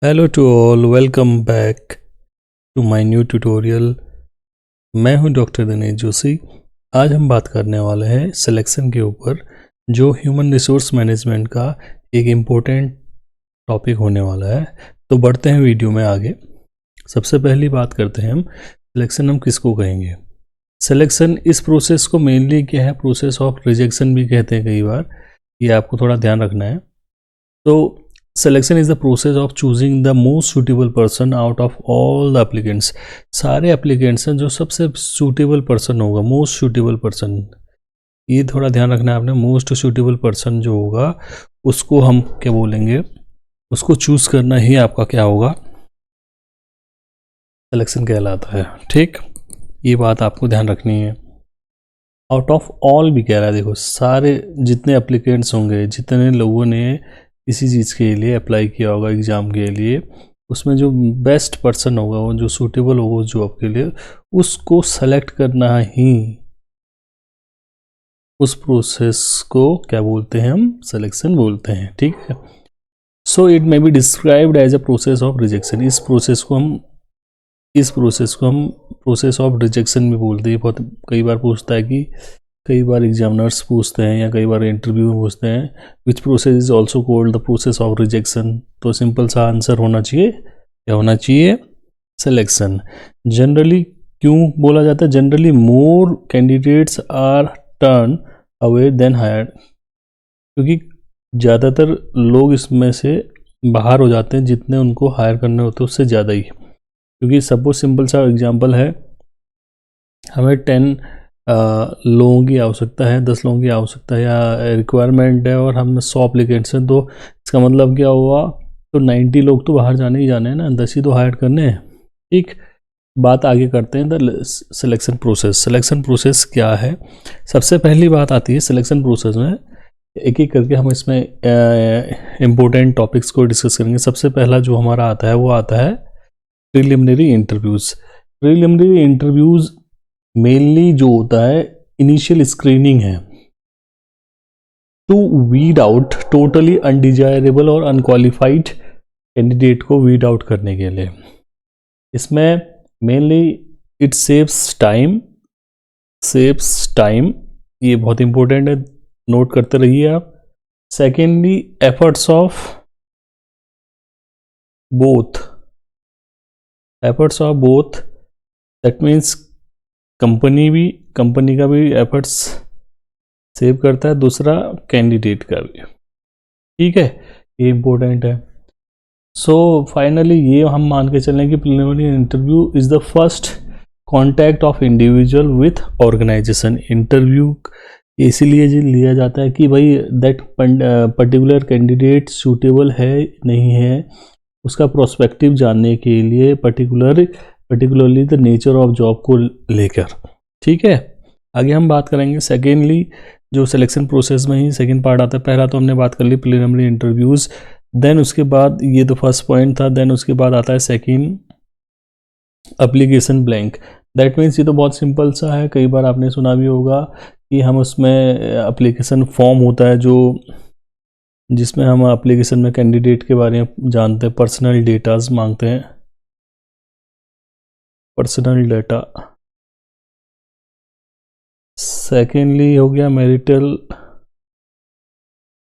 Hello to all, welcome back to my new tutorial. मैं हूं doctor Dinesh Joshi. आज हम बात करने वाले हैं सिलेक्शन के ऊपर, जो ह्यूमन रिसोर्स मैनेजमेंट का एक इम्पोर्टेंट टॉपिक होने वाला है। तो बढ़ते हैं वीडियो में आगे। सबसे पहली बात करते हैं हम सिलेक्शन हम किसको कहेंगे। सिलेक्शन इस प्रोसेस को मेनली क्या है, प्रोसेस ऑफ रिजेक्शन भी कहते हैं कई बार, ये आपको थोड़ा ध्यान रखना है। तो selection is the process of choosing the most suitable person out of all the applicants। सारे applicants हैं, जो सबसे suitable person होगा, most suitable person, ये थोड़ा ध्यान रखना है आपने। most suitable person जो होगा उसको हम क्या बोलेंगे, उसको चूज करना ही आपका क्या होगा, सिलेक्शन कहलाता है। ठीक, ये बात आपको ध्यान रखनी है। आउट ऑफ ऑल भी कह रहा है, देखो सारे जितने एप्लीकेंट्स होंगे, जितने लोगों ने किसी चीज़ के लिए अप्लाई किया होगा एग्ज़ाम के लिए, उसमें जो बेस्ट पर्सन होगा, वो जो सूटेबल होगा उस जॉब के लिए, उसको सेलेक्ट करना ही उस प्रोसेस को क्या बोलते हैं, हम सिलेक्शन बोलते हैं। ठीक है, so it may be described as a process of rejection. इस प्रोसेस को हम प्रोसेस ऑफ रिजेक्शन भी बोलते हैं। बहुत कई बार पूछता है कि, कई बार एग्जामिनर्स पूछते हैं या कई बार इंटरव्यू में पूछते हैं, which process is also called the process of rejection. तो सिंपल सा आंसर होना चाहिए, क्या होना चाहिए, सिलेक्शन। जनरली क्यों बोला जाता है, generally more candidates are turn away than hired, क्योंकि ज़्यादातर लोग इसमें से बाहर हो जाते हैं जितने उनको हायर करने होते हैं उससे ज़्यादा ही। क्योंकि सपोज सिंपल सा एग्जांपल है, हमें 10 लोगों की आवश्यकता है, 10 लोगों की आवश्यकता है या रिक्वायरमेंट है, और हम 100 एप्लीकेंट्स हैं, तो इसका मतलब क्या हुआ, तो 90 लोग तो बाहर जाने ही जाने हैं ना, 10 ही तो हायर करने हैं। ठीक, बात आगे करते हैं the selection process. Selection process क्या है, सबसे पहली बात आती है सिलेक्शन प्रोसेस में, एक एक करके हम इसमें इम्पोर्टेंट टॉपिक्स को डिस्कस करेंगे। सबसे पहला जो हमारा आता है वो आता है preliminary interviews. Preliminary interviews mainly जो होता है इनिशियल स्क्रीनिंग है, to weed out totally undesirable और अनक्वालिफाइड कैंडिडेट को वीड आउट करने के लिए। इसमें मेनली इट सेव्स टाइम, ये बहुत इंपॉर्टेंट है, नोट करते रहिए आप। Secondly efforts of both, that means company का भी एफर्ट्स सेव करता है, दूसरा कैंडिडेट का भी। ठीक है, ये इंपॉर्टेंट है। सो फाइनली ये हम मान के चलें कि preliminary interview is the first contact of individual with organisation. Interview इसीलिए लिया जाता है कि भाई दैट पर्टिकुलर कैंडिडेट सूटेबल है नहीं है, उसका प्रोस्पेक्टिव जानने के लिए, particularly the nature of job को लेकर। ठीक है, आगे हम बात करेंगे। सेकेंडली जो सिलेक्शन प्रोसेस में ही सेकेंड पार्ट आता है, पहला तो हमने बात कर ली प्रीलिमिनरी इंटरव्यूज़, देन उसके बाद ये तो फर्स्ट पॉइंट था, देन उसके बाद आता है second application blank. That means ये तो बहुत सिंपल सा है, कई बार आपने सुना भी होगा कि हम उसमें एप्लीकेशन फॉर्म होता है जो, जिसमें हम एप्लीकेशन में कैंडिडेट के बारे में जानते हैं, पर्सनल डेटाज मांगते हैं, पर्सनल डाटा। सेकेंडली हो गया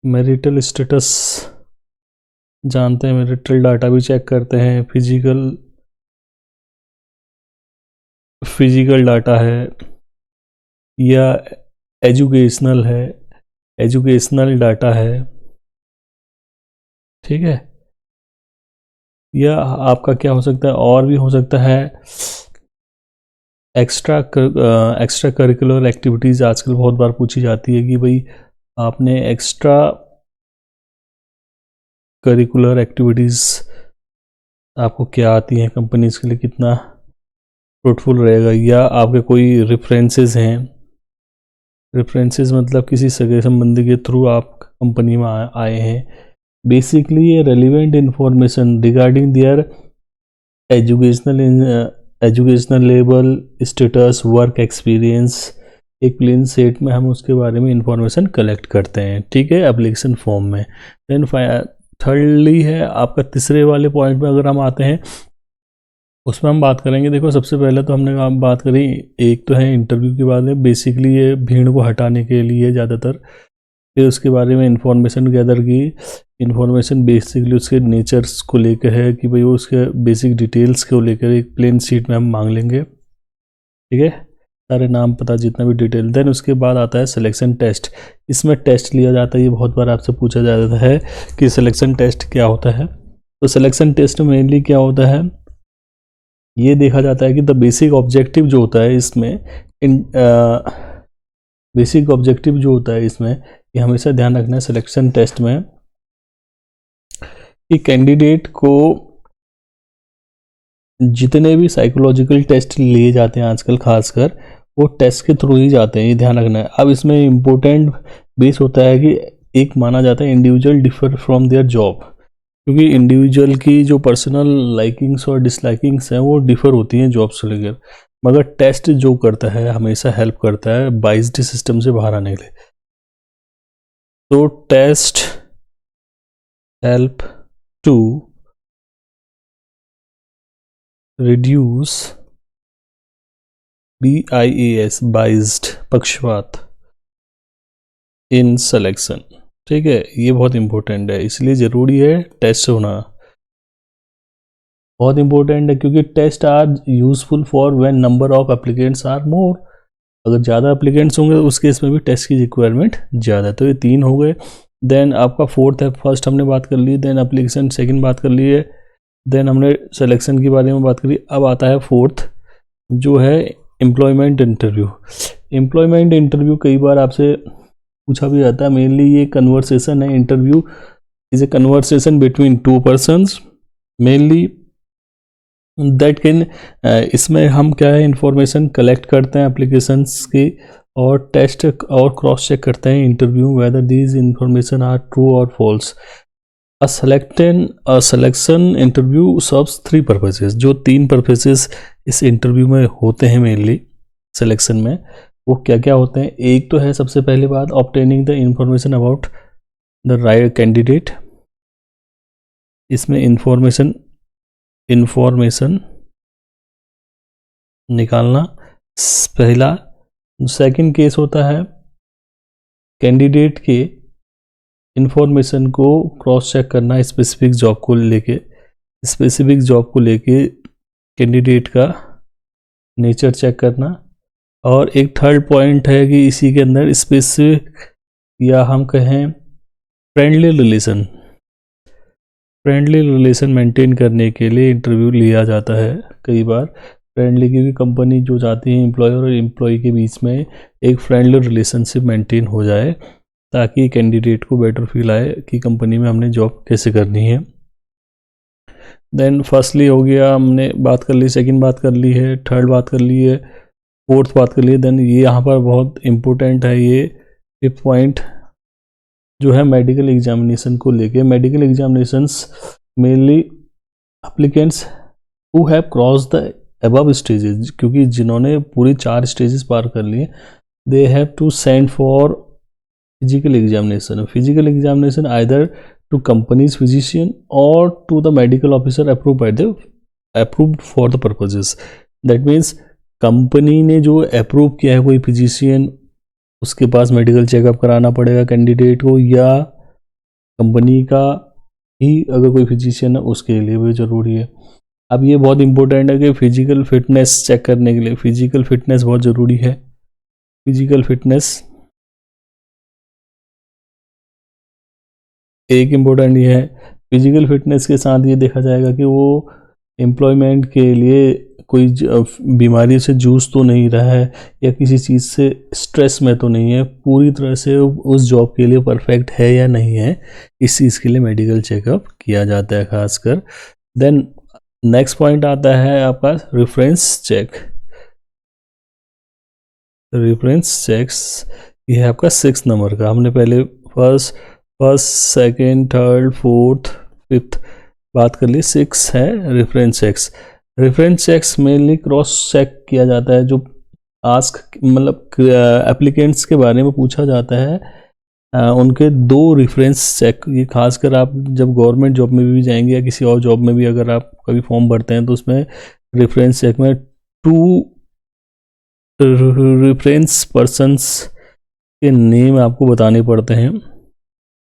मैरिटल स्टेटस जानते हैं, मैरिटल डाटा भी चेक करते हैं, फिजिकल डाटा है, या एजुकेशनल डाटा है। ठीक है, या आपका क्या हो सकता है, और भी हो सकता है एक्स्ट्रा करिकुलर एक्टिविटीज़। आजकल बहुत बार पूछी जाती है कि भाई आपने एक्स्ट्रा करिकुलर एक्टिविटीज़ आपको क्या आती हैं, कंपनीज के लिए कितना फ्रूटफुल रहेगा, या आपके कोई रेफरेंसेस हैं। रेफरेंसेस मतलब किसी सगे संबंधी के थ्रू आप कंपनी में आए हैं। बेसिकली ये relevant information regarding their educational level, status, work experience, एक प्लेन सेट में हम उसके बारे में इंफॉर्मेशन कलेक्ट करते हैं। ठीक है, एप्लीकेशन फॉर्म में। देन थर्डली है आपका तीसरे वाले पॉइंट में अगर हम आते हैं उसमें हम बात करेंगे। देखो सबसे पहले तो हमने बात करी, एक तो है इंटरव्यू की बात है, बेसिकली ये भीड़ को हटाने के लिए ज़्यादातर। फिर उसके बारे में इंफॉर्मेशन गैदर की, इंफॉर्मेशन बेसिकली उसके नेचर्स को लेकर है कि भाई वो उसके बेसिक डिटेल्स को लेकर एक प्लेन शीट में हम मांग लेंगे, ठीक है, सारे नाम पता जितना भी डिटेल। देन उसके बाद आता है सिलेक्शन टेस्ट। इसमें टेस्ट लिया जाता है, ये बहुत बार आपसे पूछा जाता है कि सिलेक्शन टेस्ट क्या होता है। तो सिलेक्शन टेस्ट में मेनली क्या होता है, ये देखा जाता है कि द बेसिक ऑब्जेक्टिव जो होता है इसमें, बेसिक ऑब्जेक्टिव जो होता है इसमें, ये हमेशा ध्यान रखना है सिलेक्शन टेस्ट में कि कैंडिडेट को जितने भी साइकोलॉजिकल टेस्ट लिए जाते हैं आजकल खासकर, वो टेस्ट के थ्रू ही जाते हैं, ये ध्यान रखना है। अब इसमें इम्पोर्टेंट बेस होता है कि एक माना जाता है individual differ from their job, क्योंकि इंडिविजुअल की जो पर्सनल लाइकिंग्स और डिसलाइकिंग्स हैं वो डिफर होती हैं जॉब से लेकर, मगर टेस्ट जो करता है हमेशा हेल्प करता है बाइस्ड सिस्टम से बाहर आने के लिए। तो test help to reduce BIAS biased पक्षपात इन सिलेक्शन, ठीक है, ये बहुत इंपॉर्टेंट है, इसलिए ज़रूरी है टेस्ट होना, बहुत इंपॉर्टेंट है, क्योंकि test are useful for when number of applicants are more. अगर ज़्यादा एप्लीकेंट्स होंगे उस केस में भी टेस्ट की रिक्वायरमेंट ज़्यादा है। तो ये 3 हो गए। देन आपका फोर्थ है, फर्स्ट हमने बात कर ली, देन एप्लीकेशन सेकंड बात कर ली है, देन हमने सिलेक्शन के बारे में बात करी। अब आता है फोर्थ जो है एम्प्लॉयमेंट इंटरव्यू। एम्प्लॉयमेंट इंटरव्यू कई बार आपसे पूछा भी जाता है। मेनली ये कन्वर्सेशन है, interview is a conversation between 2 persons mainly that can, इसमें हम क्या है इंफॉर्मेशन कलेक्ट करते हैं एप्लीकेशंस की, और टेस्ट और क्रॉस चेक करते हैं interview whether these information are true और false. A selection interview serves 3 purposes. जो 3 पर्पसेस इस इंटरव्यू में होते हैं मेनली सिलेक्शन में, वो क्या क्या होते हैं। एक तो है सबसे पहली बात obtaining the information about the right candidate, इसमें इंफॉर्मेशन निकालना पहला। सेकंड केस होता है कैंडिडेट के इंफॉर्मेशन को क्रॉस चेक करना स्पेसिफिक जॉब को लेके कैंडिडेट का नेचर चेक करना। और एक थर्ड पॉइंट है कि इसी के अंदर स्पेसिफिक या हम कहें फ्रेंडली रिलेशन मेंटेन करने के लिए इंटरव्यू लिया जाता है कई बार। फ्रेंडली क्योंकि कंपनी जो चाहती है एम्प्लॉयर और एम्प्लॉय के बीच में एक फ्रेंडली रिलेशनशिप मेंटेन हो जाए, ताकि कैंडिडेट को बेटर फील आए कि कंपनी में हमने जॉब कैसे करनी है। देन फर्स्टली हो गया, हमने बात कर ली, सेकंड बात कर ली है, थर्ड बात कर ली है, फोर्थ बात कर ली है। देन ये यहाँ पर बहुत इंपॉर्टेंट है ये फिफ्थ पॉइंट जो है मेडिकल एग्जामिनेशन को लेके। Medical examinations mainly applicants who have cross the above stages, क्योंकि जिन्होंने पूरी 4 स्टेजेस पार कर लिए, they have to send for physical examination either to company's physician और to the medical officer approved for the purposes. That means company ने जो approve किया है कोई फिजिशियन, उसके पास मेडिकल चेकअप कराना पड़ेगा कैंडिडेट को, या कंपनी का ही अगर कोई फिजिशियन है उसके लिए भी ज़रूरी है। अब ये बहुत इंपॉर्टेंट है कि फिजिकल फिटनेस चेक करने के लिए फिजिकल फिटनेस बहुत ज़रूरी है। फिजिकल फिटनेस एक इम्पोर्टेंट ये है। फिजिकल फिटनेस के साथ ये देखा जाएगा कि वो एम्प्लॉयमेंट के लिए कोई बीमारी से जूझ तो नहीं रहा है, या किसी चीज़ से स्ट्रेस में तो नहीं है, पूरी तरह से उस जॉब के लिए परफेक्ट है या नहीं है, इस चीज़ के लिए मेडिकल चेकअप किया जाता है खासकर। देन नेक्स्ट पॉइंट आता है आपका रेफरेंस चेक्स। ये है आपका 6 नंबर का। हमने पहले first, second, third, fourth, fifth बात कर ली, 6 है reference checks mainly cross check किया जाता है। जो आस्क मतलब एप्लीकेंट्स के बारे में पूछा जाता है उनके 2 रेफरेंस चेक, ये खासकर आप जब गवर्नमेंट जॉब में भी जाएंगे या किसी और जॉब में भी अगर आप कभी फॉर्म भरते हैं तो उसमें रेफरेंस चेक में 2 रेफरेंस पर्सन्स के नेम आपको बताने पड़ते हैं,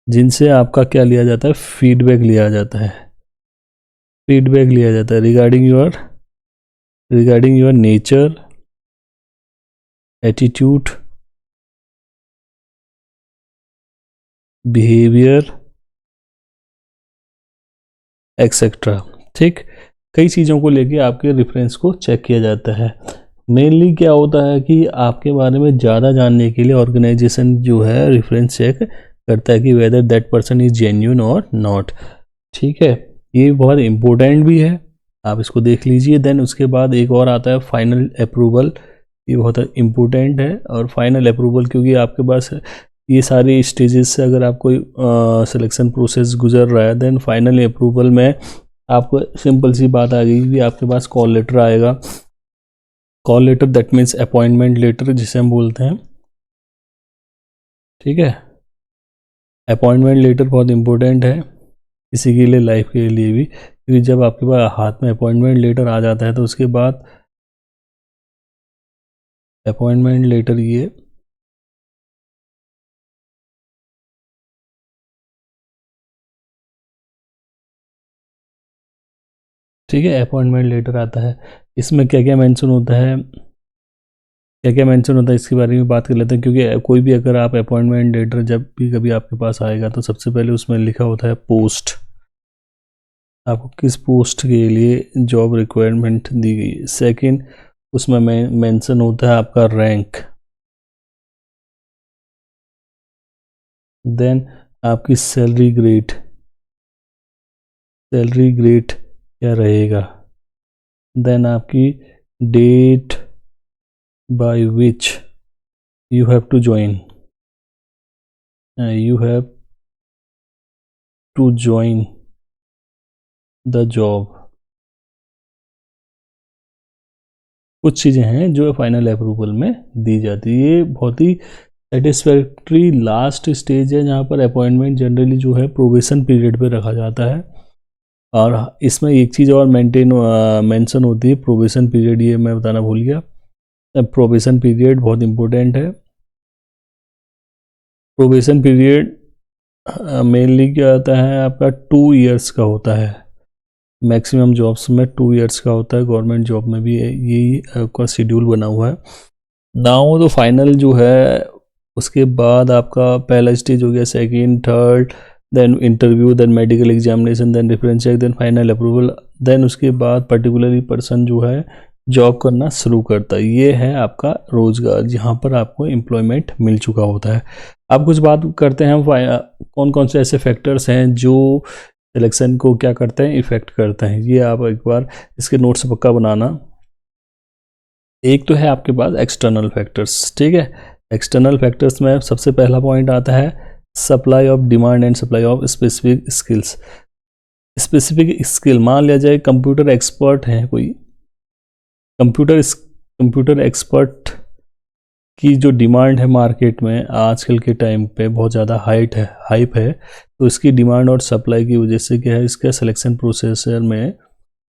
जिनसे आपका क्या लिया जाता है, फीडबैक लिया जाता है। फीडबैक लिया जाता है regarding your nature, attitude, behaviour, etcetera. ठीक, कई चीज़ों को लेके आपके रेफरेंस को चेक किया जाता है। मेनली क्या होता है कि आपके बारे में ज़्यादा जानने के लिए ऑर्गेनाइजेशन जो है रेफरेंस चेक करता है कि whether that person is genuine और नॉट। ठीक है, ये बहुत इम्पोर्टेंट भी है, आप इसको देख लीजिए। देन उसके बाद एक और आता है फाइनल अप्रूवल, ये बहुत इम्पोर्टेंट है। और फाइनल अप्रूवल क्योंकि आपके पास ये सारे स्टेजेस से अगर आप कोई सिलेक्शन प्रोसेस गुजर रहा है, देन फाइनल अप्रूवल में आपको सिंपल सी बात आ गई कि आपके पास कॉल लेटर आएगा। Call letter that means appointment letter जिसे हम बोलते हैं। ठीक है, अपॉइंटमेंट लेटर बहुत इंपॉर्टेंट है किसी के लिए, लाइफ के लिए भी, क्योंकि जब आपके पास हाथ में अपॉइंटमेंट लेटर आ जाता है तो उसके बाद अपॉइंटमेंट लेटर ये ठीक है, अपॉइंटमेंट लेटर आता है। इसमें क्या क्या मेंशन होता है, इसके बारे में बात कर लेते हैं। क्योंकि कोई भी अगर आप अपॉइंटमेंट लेटर जब भी कभी आपके पास आएगा तो सबसे पहले उसमें लिखा होता है पोस्ट, आपको किस पोस्ट के लिए जॉब रिक्वायरमेंट दी गई है। सेकंड, उसमें मेंशन होता है आपका रैंक। देन आपकी सैलरी ग्रेड क्या रहेगा। देन आपकी date by which you have to join the job। कुछ चीज़ें हैं जो फाइनल अप्रूवल में दी जाती है। ये बहुत ही सेटिस्फैक्ट्री लास्ट स्टेज है जहाँ पर अपॉइंटमेंट जनरली जो है प्रोबेशन पीरियड पे रखा जाता है। और इसमें एक चीज़ और मेंशन होती है, प्रोबेशन पीरियड, ये मैं बताना भूल गया। प्रोबेशन पीरियड बहुत इंपॉर्टेंट है। प्रोबेशन पीरियड मेनली क्या होता है आपका 2 इयर्स का होता है। मैक्सिमम जॉब्स में 2 इयर्स का होता है, गवर्नमेंट जॉब में भी यही आपका शेड्यूल बना हुआ है। नाउ तो फाइनल जो है उसके बाद आपका पहला स्टेज हो गया, second, third, then interview, then medical examination, then reference check, then final approval. Then उसके बाद पर्टिकुलरली पर्सन जो है जॉब करना शुरू करता है। ये है आपका रोजगार, जहाँ पर आपको एम्प्लॉयमेंट मिल चुका होता है। अब कुछ बात करते हैं कौन कौन से ऐसे फैक्टर्स हैं जो सिलेक्शन को क्या करते हैं, इफेक्ट करते हैं। ये आप एक बार इसके नोट्स पक्का बनाना। एक तो है आपके पास एक्सटर्नल फैक्टर्स। ठीक है, एक्सटर्नल फैक्टर्स में सबसे पहला पॉइंट आता है supply of demand and supply of specific skills. Specific skill, मान लिया जाए कंप्यूटर एक्सपर्ट है कोई, कंप्यूटर एक्सपर्ट की जो डिमांड है मार्केट में आजकल के टाइम पे बहुत ज़्यादा हाइप है। तो इसकी डिमांड और सप्लाई की वजह से क्या है, इसके सिलेक्शन प्रोसेसर में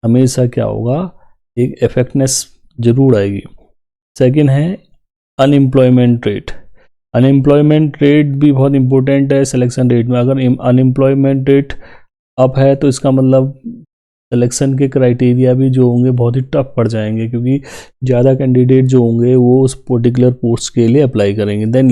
हमेशा क्या होगा, एक इफेक्टनेस जरूर आएगी। सेकंड है अनएम्प्लॉयमेंट रेट। अनएम्प्लॉयमेंट रेट भी बहुत इंपॉर्टेंट है सिलेक्शन रेट में। अगर अनएम्प्लॉयमेंट रेट अप है तो इसका मतलब सिलेक्शन के क्राइटेरिया भी जो होंगे बहुत ही टफ पड़ जाएंगे, क्योंकि ज़्यादा कैंडिडेट जो होंगे वो उस पर्टिकुलर पोस्ट के लिए अप्लाई करेंगे। Then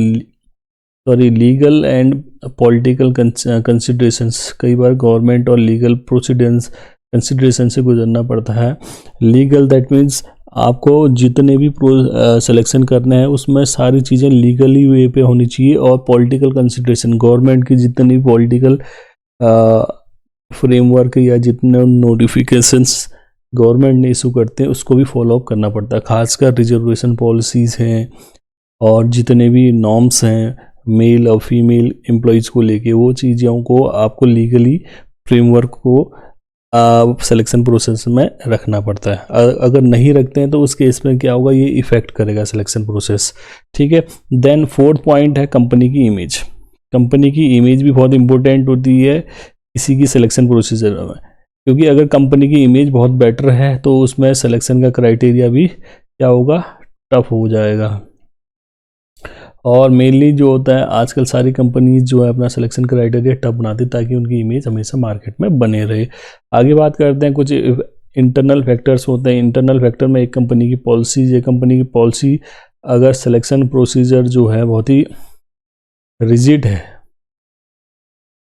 legal and political considerations, कई बार गवर्नमेंट और लीगल प्रोसीडेंस कंसिडरेशन से गुजरना पड़ता है। लीगल दैट मीन्स आपको जितने भी सिलेक्शन करने हैं उसमें सारी चीज़ें लीगली वे पे होनी चाहिए। और पॉलिटिकल कंसिडरेशन, गवर्नमेंट की जितनी भी पॉलिटिकल फ्रेमवर्क या जितने नोटिफिकेशंस गवर्नमेंट ने इशू करते हैं उसको भी फॉलो अप करना पड़ता है। खासकर रिजर्वेशन पॉलिसीज़ हैं और जितने भी नॉर्म्स हैं मेल और फीमेल एम्प्लॉयज़ को लेके, वो चीज़ों को आपको लीगली फ्रेमवर्क को सिलेक्शन प्रोसेस में रखना पड़ता है। अगर नहीं रखते हैं तो उस केस में क्या होगा, ये इफ़ेक्ट करेगा सिलेक्शन प्रोसेस। ठीक है, देन फोर्थ पॉइंट है कंपनी की इमेज। कंपनी की इमेज भी बहुत इंपॉर्टेंट होती है किसी की सिलेक्शन प्रोसीजर में, क्योंकि अगर कंपनी की इमेज बहुत बेटर है तो उसमें सिलेक्शन का क्राइटेरिया भी क्या होगा, टफ हो जाएगा। और मेनली जो होता है आजकल सारी कंपनीज जो है अपना सिलेक्शन क्राइटेरिया टफ बनाती है ताकि उनकी इमेज हमेशा मार्केट में बने रहे। आगे बात करते हैं कुछ इंटरनल फैक्टर्स होते हैं। इंटरनल फैक्टर में एक कंपनी की पॉलिसी, ये कंपनी की पॉलिसी अगर सिलेक्शन प्रोसीजर जो है बहुत ही रिजिड है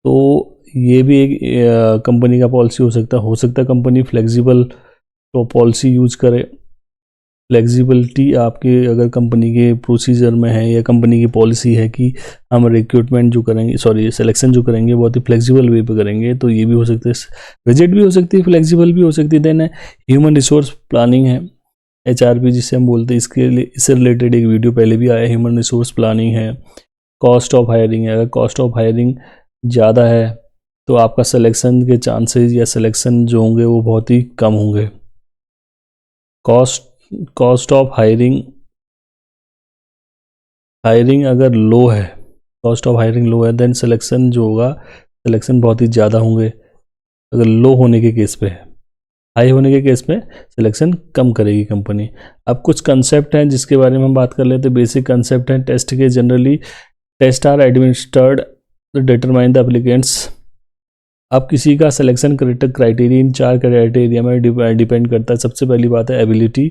तो ये भी एक कंपनी का पॉलिसी हो सकता है कंपनी फ्लेक्सिबल तो पॉलिसी यूज करे। फ्लेक्सिबिलिटी आपके अगर कंपनी के प्रोसीजर में है या कंपनी की पॉलिसी है कि हम रिक्रूटमेंट जो करेंगे, सिलेक्शन जो करेंगे बहुत ही फ्लेक्सिबल वे पे करेंगे, तो ये भी हो सकता है, रिजिड भी हो सकती है, फ्लेक्सिबल भी हो सकती है। देन ह्यूमन रिसोर्स प्लानिंग है, HRP जिसे हम बोलते हैं, इसके लिए इससे रिलेटेड एक वीडियो पहले भी आया, ह्यूमन रिसोर्स प्लानिंग है। कॉस्ट ऑफ हायरिंग है, अगर कॉस्ट ऑफ हायरिंग ज़्यादा है तो आपका सिलेक्शन के चांसेस या सिलेक्शन जो होंगे वो बहुत ही कम होंगे। कॉस्ट ऑफ हायरिंग अगर लो है, कॉस्ट ऑफ हायरिंग लो है, देन सिलेक्शन जो होगा, सिलेक्शन बहुत ही ज़्यादा होंगे। अगर लो होने के केस पे है, हाई होने के केस में सिलेक्शन कम करेगी कंपनी। अब कुछ कंसेप्ट हैं जिसके बारे में हम बात कर लेते हैं। बेसिक कंसेप्ट हैं टेस्ट के। Generally test are administered to determine the applicants. अब किसी का सिलेक्शन क्राइटेरिया इन 4 क्राइटेरिया में डिपेंड करता है। सबसे पहली बात है ability,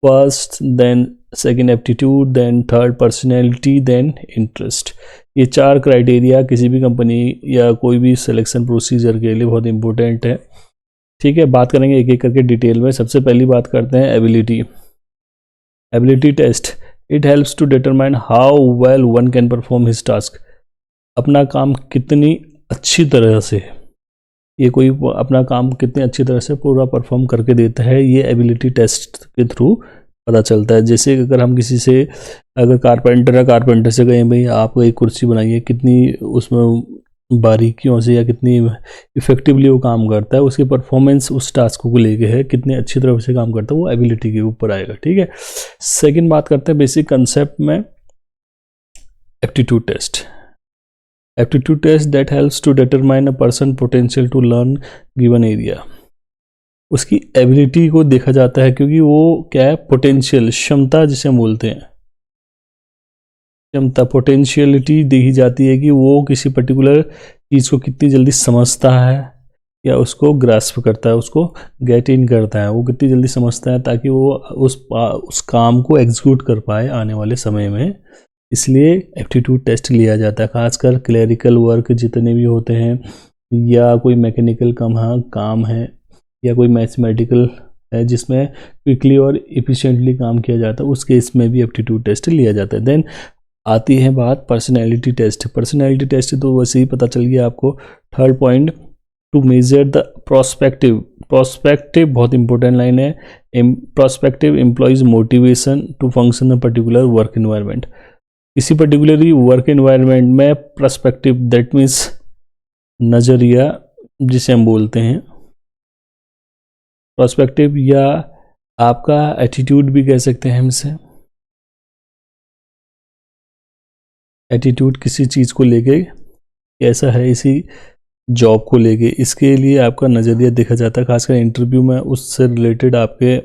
first, then second aptitude, then third personality, then interest. ये 4 क्राइटेरिया किसी भी कंपनी या कोई भी सिलेक्शन प्रोसीजर के लिए बहुत इंपॉर्टेंट है। ठीक है, बात करेंगे एक एक करके डिटेल में। सबसे पहली बात करते हैं ability test. It helps to determine how well one can perform his task. अपना काम कितनी अच्छी तरह से, ये कोई अपना काम कितनी अच्छी तरह से पूरा परफॉर्म करके देता है, ये एबिलिटी टेस्ट के थ्रू पता चलता है। जैसे अगर हम किसी से, अगर कारपेंटर से कहें भाई आप एक कुर्सी बनाइए, कितनी उसमें बारीकियों से या कितनी इफेक्टिवली वो काम करता है, उसकी परफॉर्मेंस उस टास्क को लेके है, कितनी अच्छी तरह से काम करता है, वो एबिलिटी के ऊपर आएगा। ठीक है, सेकंड बात करते हैं बेसिक कंसेप्ट में aptitude test. Aptitude test that helps to determine a person potential to learn given area। उसकी एबिलिटी को देखा जाता है क्योंकि वो क्या है, पोटेंशियल, क्षमता जिसे हम बोलते हैं, क्षमता, पोटेंशियलिटी देखी जाती है कि वो किसी पर्टिकुलर चीज़ को कितनी जल्दी समझता है या उसको ग्रास्प करता है, उसको गेट इन करता है, वो कितनी जल्दी समझता है ताकि वो उस काम को एग्जीक्यूट कर पाए आने वाले समय में। इसलिए एप्टीट्यूड टेस्ट लिया जाता है। खासकर क्लरिकल वर्क जितने भी होते हैं या कोई मैकेनिकल काम है या कोई मैथमेटिकल है जिसमें क्विकली और इफिशिएंटली काम किया जाता है, उस केस में भी एप्टीट्यूड टेस्ट लिया जाता है। देन आती है बात पर्सनैलिटी टेस्ट। पर्सनैलिटी टेस्ट तो वैसे ही पता चल गया आपको। Third point, to measure the prospective बहुत इंपॉर्टेंट लाइन है। Prospective employees motivation to function the particular work environment. किसी पर्टिकुलरली वर्क एनवायरनमेंट में पर्सपेक्टिव, दैट मीन्स नज़रिया जिसे हम बोलते हैं, पर्सपेक्टिव या आपका एटीट्यूड भी कह सकते हैं हम इसे। एटीट्यूड किसी चीज़ को लेके कैसा है, इसी जॉब को लेके, इसके लिए आपका नज़रिया देखा जाता है। खासकर इंटरव्यू में उससे रिलेटेड आपके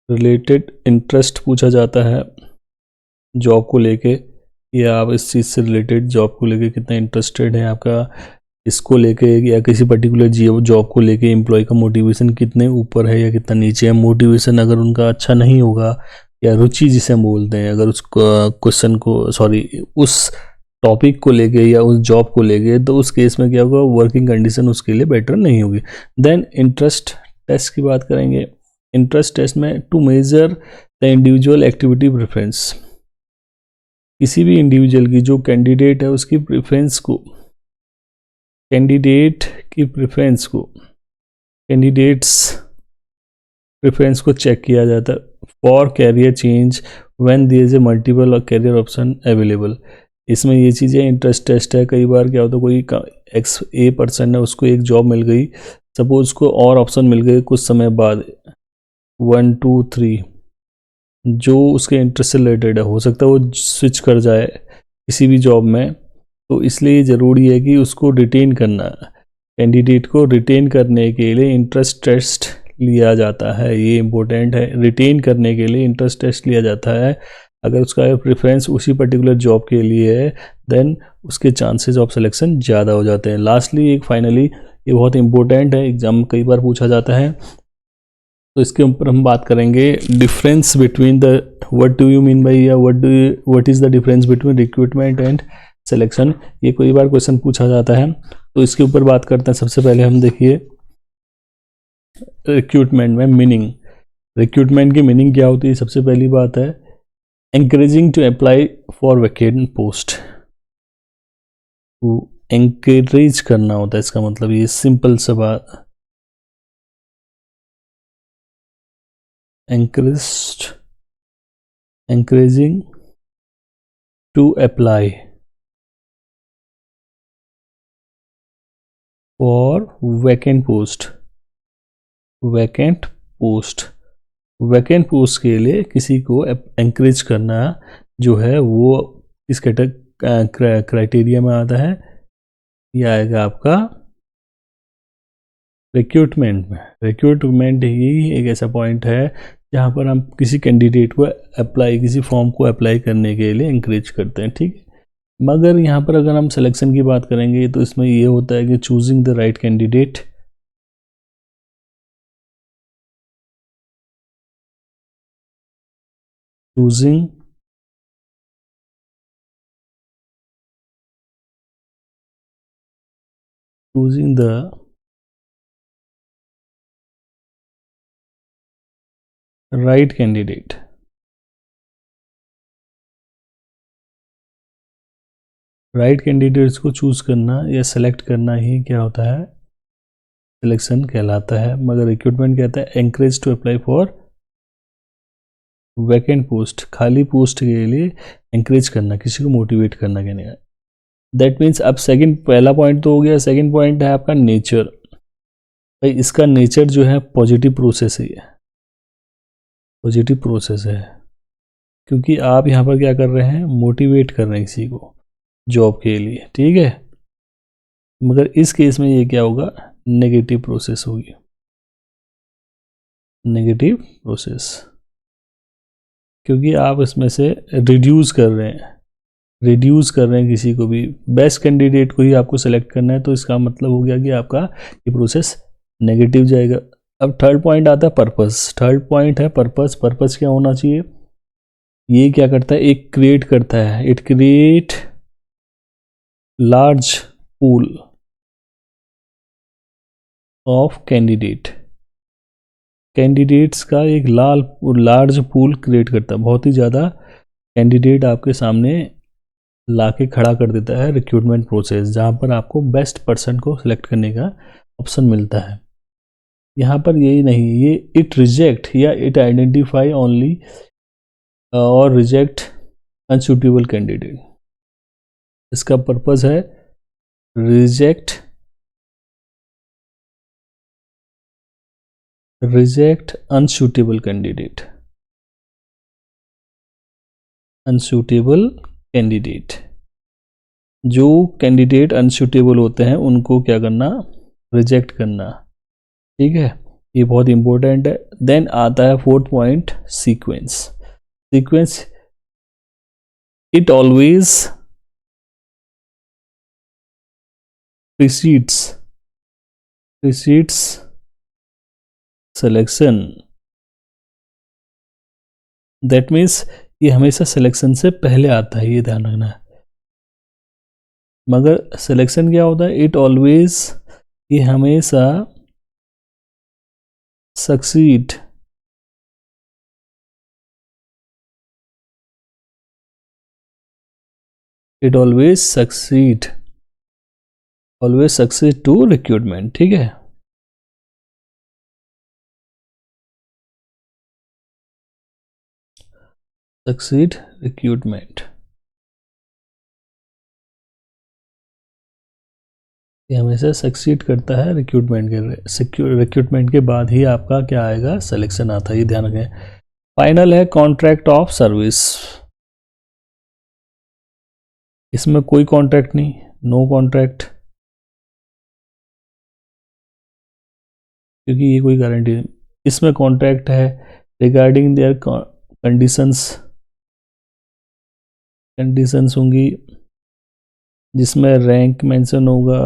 इंटरेस्ट पूछा जाता है जॉब को लेके, या आप इस चीज़ से रिलेटेड जॉब को लेके कितना इंटरेस्टेड है आपका, इसको लेके या किसी पर्टिकुलर जॉब को लेके एम्प्लॉय का मोटिवेशन कितने ऊपर है या कितना नीचे है। मोटिवेशन अगर उनका अच्छा नहीं होगा या रुचि जिसे हम बोलते हैं, अगर उस क्वेश्चन को उस टॉपिक को लेके या उस जॉब को लेके, तो उस केस में क्या होगा, वर्किंग कंडीशन उसके लिए बेटर नहीं होगी। देन इंटरेस्ट टेस्ट की बात करेंगे। इंटरेस्ट टेस्ट में to measure the individual activity preference. किसी भी इंडिविजुअल की जो कैंडिडेट है उसकी प्रेफरेंस को, कैंडिडेट्स प्रेफरेंस को चेक किया जाता है for career change when there is a multiple career option available. इसमें ये चीज़ें इंटरेस्ट टेस्ट है। कई बार क्या होता है, कोई ए पर्सन है, उसको एक जॉब मिल गई, सपोज उसको और ऑप्शन मिल गए कुछ समय बाद, 1 2 3, जो उसके इंटरेस्ट से रिलेटेड है। हो सकता है वो स्विच कर जाए किसी भी जॉब में, तो इसलिए ज़रूरी है कि उसको रिटेन करना, कैंडिडेट को रिटेन करने के लिए इंटरेस्ट टेस्ट लिया जाता है। ये इम्पोर्टेंट है, रिटेन करने के लिए इंटरेस्ट टेस्ट लिया जाता है। अगर उसका प्रेफरेंस उसी पर्टिकुलर जॉब के लिए है देन उसके चांसेस ऑफ सिलेक्शन ज़्यादा हो जाते हैं। लास्टली एक फाइनली, ये बहुत इंपॉर्टेंट है, एग्जाम कई बार पूछा जाता है, तो इसके ऊपर हम बात करेंगे difference between the, what do you mean by, या what is the difference between recruitment and selection. ये कई बार क्वेश्चन पूछा जाता है, तो इसके ऊपर बात करते हैं। सबसे पहले हम देखिए रिक्रूटमेंट में मीनिंग, रिक्रूटमेंट की मीनिंग क्या होती है। सबसे पहली बात है encouraging to apply for vacant post, encourage करना होता है इसका मतलब, ये सिंपल सा बात, encouraging to apply for vacant post, vacant post के लिए किसी को एंकरेज करना जो है वो इस क्राइटेरिया में आता है। ये आएगा आपका रिक्रूटमेंट में। रिक्रूटमेंट ही एक ऐसा पॉइंट है जहाँ पर हम किसी कैंडिडेट को अप्लाई, किसी फॉर्म को अप्लाई करने के लिए इंकरेज करते हैं, ठीक है। मगर यहाँ पर अगर हम सिलेक्शन की बात करेंगे तो इसमें ये होता है कि choosing the right candidate, choosing the right candidate, right candidates को चूज करना या सेलेक्ट करना ही क्या होता है, सिलेक्शन कहलाता है। मगर रिक्रूटमेंट कहता है encourage to apply for vacant post, खाली पोस्ट के लिए एंकरेज करना, किसी को मोटिवेट करना कहने का। दैट मीन्स अब सेकंड, पहला पॉइंट तो हो गया, सेकंड पॉइंट है आपका नेचर। भाई इसका नेचर जो है पॉजिटिव प्रोसेस ही है, पॉजिटिव प्रोसेस है, क्योंकि आप यहाँ पर क्या कर रहे हैं, मोटिवेट कर रहे हैं किसी को जॉब के लिए, ठीक है। मगर इस केस में ये क्या होगा, नेगेटिव प्रोसेस होगी, नेगेटिव प्रोसेस, क्योंकि आप इसमें से रिड्यूस कर रहे हैं किसी को भी, बेस्ट कैंडिडेट को ही आपको सेलेक्ट करना है, तो इसका मतलब हो गया कि आपका ये प्रोसेस नेगेटिव जाएगा। अब थर्ड पॉइंट आता है पर्पस। थर्ड पॉइंट है पर्पस। पर्पस क्या होना चाहिए, ये क्या करता है, एक क्रिएट करता है, it create large pool of candidates का एक लार्ज पूल क्रिएट करता है, बहुत ही ज़्यादा कैंडिडेट आपके सामने लाके खड़ा कर देता है रिक्रूटमेंट प्रोसेस, जहाँ पर आपको बेस्ट पर्सन को सिलेक्ट करने का ऑप्शन मिलता है। यहाँ पर यही नहीं, ये इट रिजेक्ट या इट आइडेंटिफाई ओनली और रिजेक्ट अनसूटेबल कैंडिडेट। इसका पर्पस है रिजेक्ट अनसूटेबल कैंडिडेट, जो कैंडिडेट अनसूटेबल होते हैं उनको क्या करना, रिजेक्ट करना, ठीक है। ये बहुत इंपॉर्टेंट है। देन आता है fourth point, sequence. It always precedes selection. That means ये हमेशा सिलेक्शन से पहले आता है, ये ध्यान रखना है। मगर सिलेक्शन क्या होता है, इट ऑलवेज, ये हमेशा सक्सीड टू रिक्रूटमेंट, ठीक है। सक्सीड रिक्रूटमेंट, ये हमेशा सक्सीड करता है रिक्रूटमेंट के बाद ही आपका क्या आएगा, सिलेक्शन आता है, ये ध्यान रखें। फाइनल है कॉन्ट्रैक्ट ऑफ सर्विस, इसमें कोई कॉन्ट्रैक्ट नहीं, नो कॉन्ट्रैक्ट, क्योंकि ये कोई गारंटी नहीं। इसमें कॉन्ट्रैक्ट है रिगार्डिंग देयर कंडीशंस होंगी, जिसमें रैंक मेंशन होगा,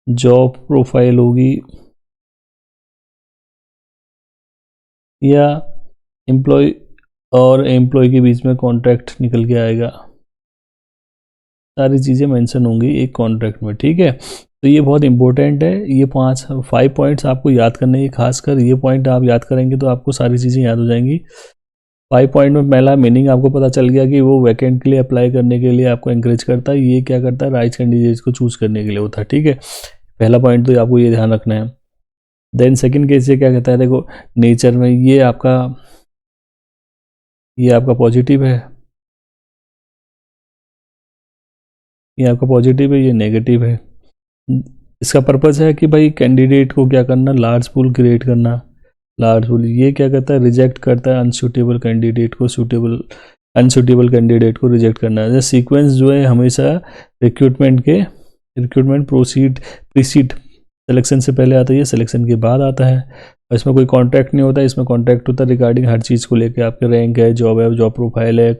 जॉब प्रोफाइल होगी, या एम्प्लॉय और एम्प्लॉय के बीच में कॉन्ट्रैक्ट निकल के आएगा, सारी चीज़ें मेंशन होंगी एक कॉन्ट्रैक्ट में, ठीक है। तो ये बहुत इंपॉर्टेंट है, ये 5 पॉइंट्स आपको याद करने हैं, खासकर ये पॉइंट आप याद करेंगे तो आपको सारी चीज़ें याद हो जाएंगी। 5 पॉइंट में पहला मीनिंग आपको पता चल गया कि वो वैकेंट के लिए अप्लाई करने के लिए आपको एंकरेज करता है, ये क्या करता है, राइट कैंडिडेट्स को चूज करने के लिए होता है, ठीक है। पहला पॉइंट तो आपको ये ध्यान रखना है। देन सेकंड केस ये क्या कहता है, देखो नेचर में ये आपका पॉजिटिव है, ये आपका पॉजिटिव है, ये नेगेटिव है। इसका पर्पस है कि भाई कैंडिडेट को क्या करना, लार्ज पूल क्रिएट करना, लार्ज पूल। ये क्या करता है, रिजेक्ट करता है अनसूटेबल कैंडिडेट को, अनसूटेबल कैंडिडेट को रिजेक्ट करना है। सीक्वेंस जो है हमेशा रिक्रूटमेंट प्रीसीड सिलेक्शन से पहले आता है, ये सिलेक्शन के बाद आता है। और इसमें कोई कॉन्ट्रैक्ट नहीं होता, इसमें कॉन्ट्रैक्ट होता है रिगार्डिंग हर चीज़ को लेकर, आपके रैंक है, जॉब प्रोफाइल है,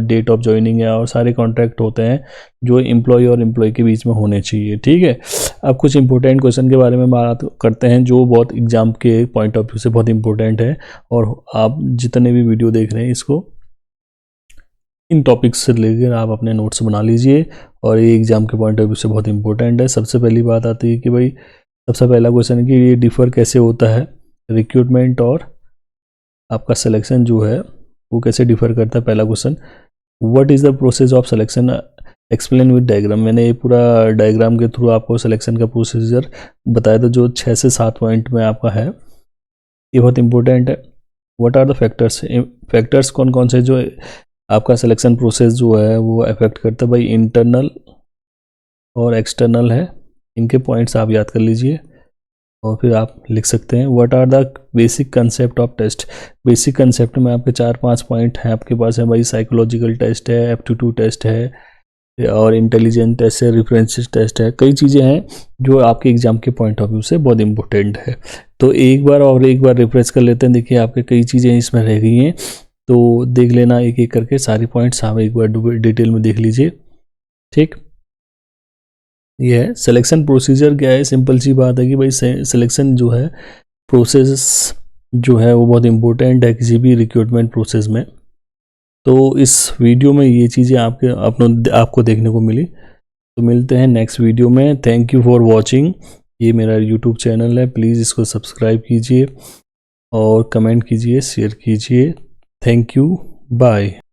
डेट ऑफ ज्वाइनिंग है, और सारे कॉन्ट्रैक्ट होते हैं जो एम्प्लॉय और एम्प्लॉय के बीच में होने चाहिए, ठीक है। अब कुछ इंपॉर्टेंट क्वेश्चन के बारे में बात करते हैं जो बहुत एग्जाम के पॉइंट ऑफ व्यू से बहुत इंपॉर्टेंट है, और आप जितने भी वीडियो देख रहे हैं इसको इन टॉपिक्स से लेकर आप अपने नोट्स बना लीजिए, और ये एग्जाम के पॉइंट ऑफ व्यू से बहुत इंपॉर्टेंट है। सबसे पहली बात आती है कि भाई सबसे पहला क्वेश्चन है कि ये डिफ़र कैसे होता है, रिक्रूटमेंट और आपका सिलेक्शन जो है वो कैसे डिफ़र करता है। पहला question, what is the process of selection, explain with diagram. मैंने ये पूरा डायग्राम के थ्रू आपको सिलेक्शन का प्रोसीजर बताया था जो 6 से 7 पॉइंट में आपका है, ये बहुत इंपॉर्टेंट है। व्हाट आर द फैक्टर्स कौन कौन से जो आपका सिलेक्शन प्रोसेस जो है वो अफेक्ट करता है, भाई इंटरनल और एक्सटर्नल है, इनके पॉइंट्स आप याद कर लीजिए और फिर आप लिख सकते हैं। What are the basic concept of test, basic concept में आपके 4-5 पॉइंट हैं आपके पास है भाई, साइकोलॉजिकल टेस्ट है, एप्टीट्यूड टेस्ट है, और इंटेलिजेंट टेस्ट है, रेफरेंस टेस्ट है, कई चीज़ें हैं जो आपके एग्जाम के पॉइंट ऑफ व्यू से बहुत इंपॉर्टेंट है। तो एक बार रिफ्रेश कर लेते हैं, देखिए आपके कई चीज़ें इसमें रह गई हैं, तो देख लेना एक एक करके सारी पॉइंट्स आप एक बार डिटेल में देख लीजिए, ठीक। ये है सिलेक्शन प्रोसीजर क्या है, सिंपल सी बात है कि भाई सिलेक्शन जो है प्रोसेस जो है वो बहुत इंपॉर्टेंट है किसी भी रिक्रूटमेंट प्रोसेस में। तो इस वीडियो में ये चीज़ें आपको देखने को मिली। तो मिलते हैं नेक्स्ट वीडियो में। Thank you for watching. ये मेरा यूट्यूब चैनल है, प्लीज़ इसको सब्सक्राइब कीजिए और कमेंट कीजिए, शेयर कीजिए। Thank you, bye.